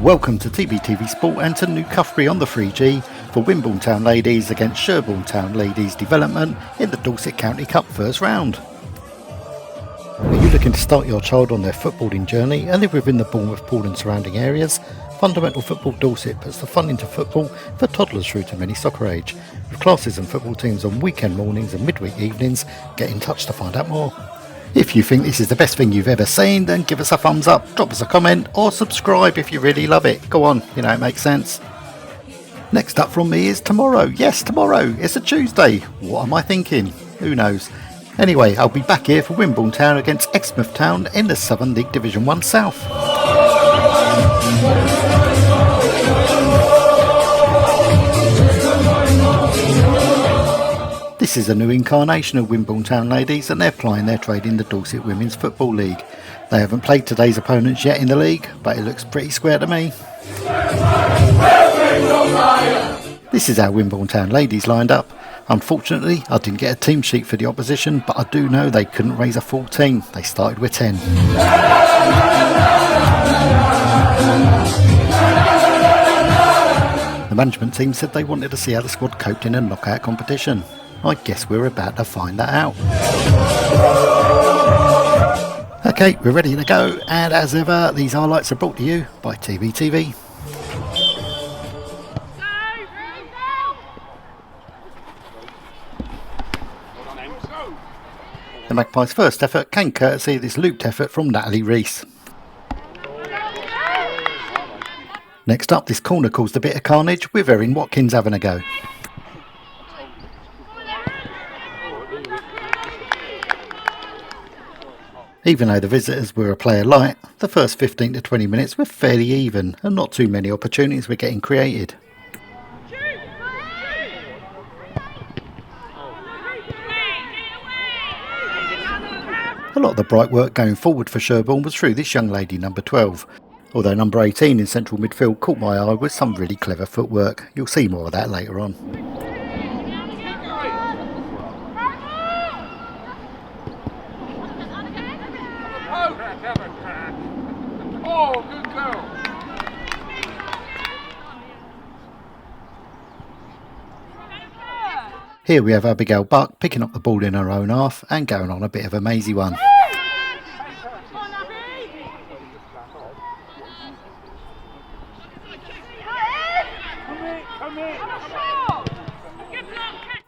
Welcome to TBTVSport and to New Cuffbury on the 3G for Wimborne Town Ladies against Sherborne Town Ladies Development in the Dorset County Cup first round. Are you looking to start your child on their footballing journey and live within the Bournemouth pool and surrounding areas? Fundamental Football Dorset puts the fun into football for toddlers through to many soccer age. With classes and football teams on weekend mornings and midweek evenings, get in touch to find out more. If you think this is the best thing you've ever seen, then give us a thumbs up, drop us a comment or subscribe if you really love it. Go on, it makes sense. Next up from me is tomorrow. Yes, tomorrow. It's a Tuesday. What am I thinking? Who knows? Anyway, I'll be back here for Wimborne Town against Exmouth Town in the Southern League Division 1 South. This is a new incarnation of Wimborne Town Ladies and they're plying their trade in the Dorset Women's Football League. They haven't played today's opponents yet in the league, but it looks pretty square to me. This is our Wimborne Town Ladies lined up. Unfortunately, I didn't get a team sheet for the opposition, but I do know they couldn't raise a full team. They started with 10. The management team said they wanted to see how the squad coped in a knockout competition. I guess we're about to find that out. Okay, we're ready to go, and as ever, these highlights are brought to you by TBTV. The Magpies' first effort came courtesy of this looped effort from Natalie Rees. Next up, this corner caused a bit of carnage with Erin Watkins having a go. Even though the visitors were a player light, the first 15 to 20 minutes were fairly even and not too many opportunities were getting created. A lot of the bright work going forward for Sherborne was through this young lady, number 12. Although number 18 in central midfield caught my eye with some really clever footwork. You'll see more of that later on. Oh, good girl. Here we have Abigail Buck picking up the ball in her own half and going on a bit of a mazy one.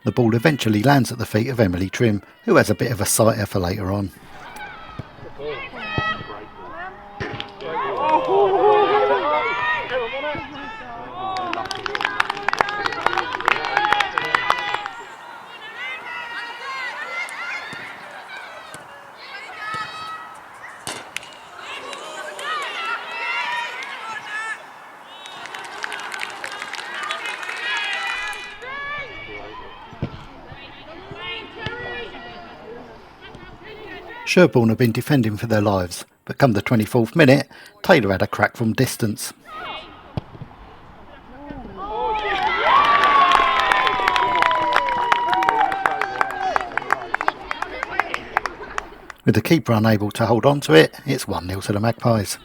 The ball eventually lands at the feet of Emily Trim, who has a bit of a sighter for later on. Sherborne have been defending for their lives, but come the 24th minute, Taylor had a crack from distance. With the keeper unable to hold on to it, it's 1-0 to the Magpies.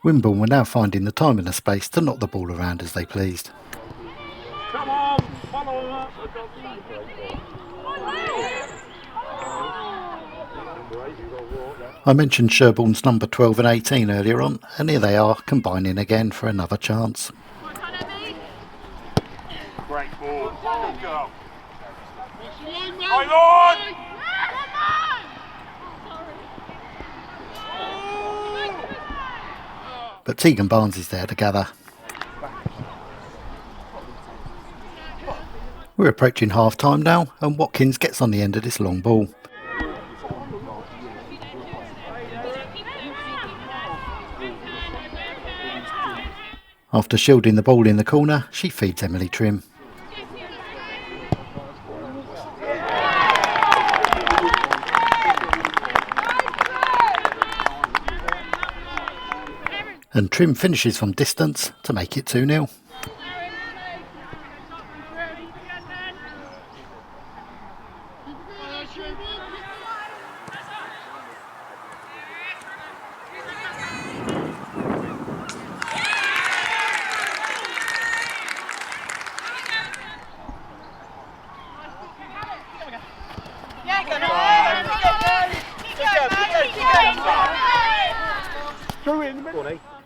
Wimborne were now finding the time and the space to knock the ball around as they pleased. Come on, follow up. I mentioned Sherborne's number 12 and 18 earlier on, and here they are combining again for another chance. Great ball. Good girl. Lord! But Tegan Barnes is there to gather. We're approaching half time now, and Watkins gets on the end of this long ball. After shielding the ball in the corner, she feeds Emily Trim. And Trim finishes from distance to make it 2-0.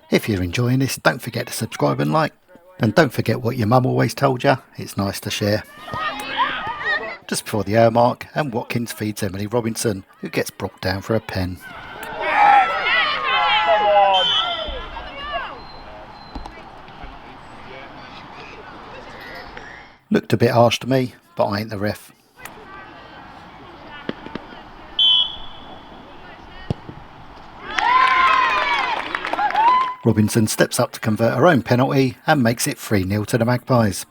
If you're enjoying this, don't forget to subscribe and like. And don't forget what your mum always told you, it's nice to share. Just before the hour mark, and Watkins feeds Emily Robinson, who gets brought down for a pen. Looked a bit harsh to me, but I ain't the ref. Robinson steps up to convert her own penalty and makes it 3-0 to the Magpies.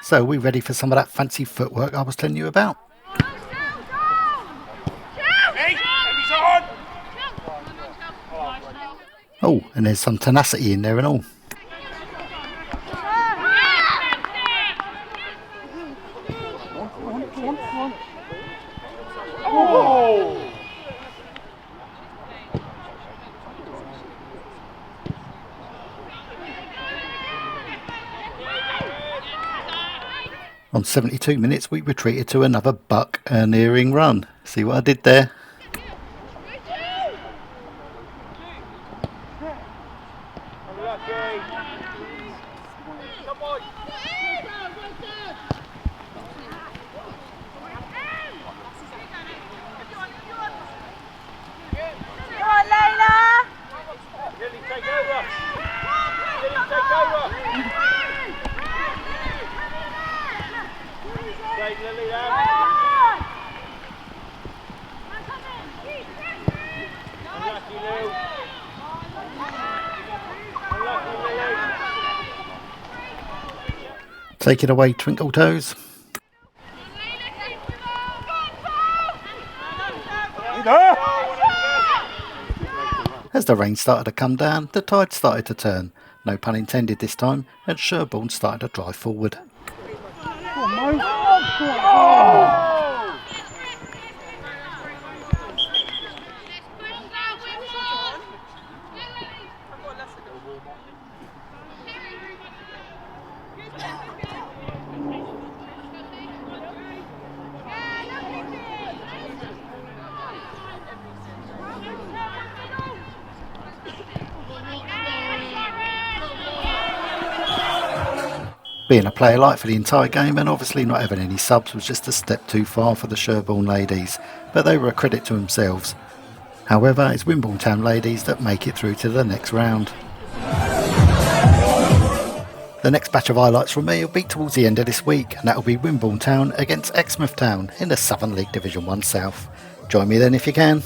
So, we ready for some of that fancy footwork I was telling you about? Oh, and there's some tenacity in there and all. On 72 minutes we retreated to another buck and earring run. See what I did there? Take it away, Twinkle Toes. As the rain started to come down, the tide started to turn. No pun intended this time, and Sherborne started to drive forward. Being a player light for the entire game and obviously not having any subs was just a step too far for the Sherborne ladies, but they were a credit to themselves. However, it's Wimborne Town ladies that make it through to the next round. The next batch of highlights from me will be towards the end of this week, and that will be Wimborne Town against Exmouth Town in the Southern League Division 1 South. Join me then if you can.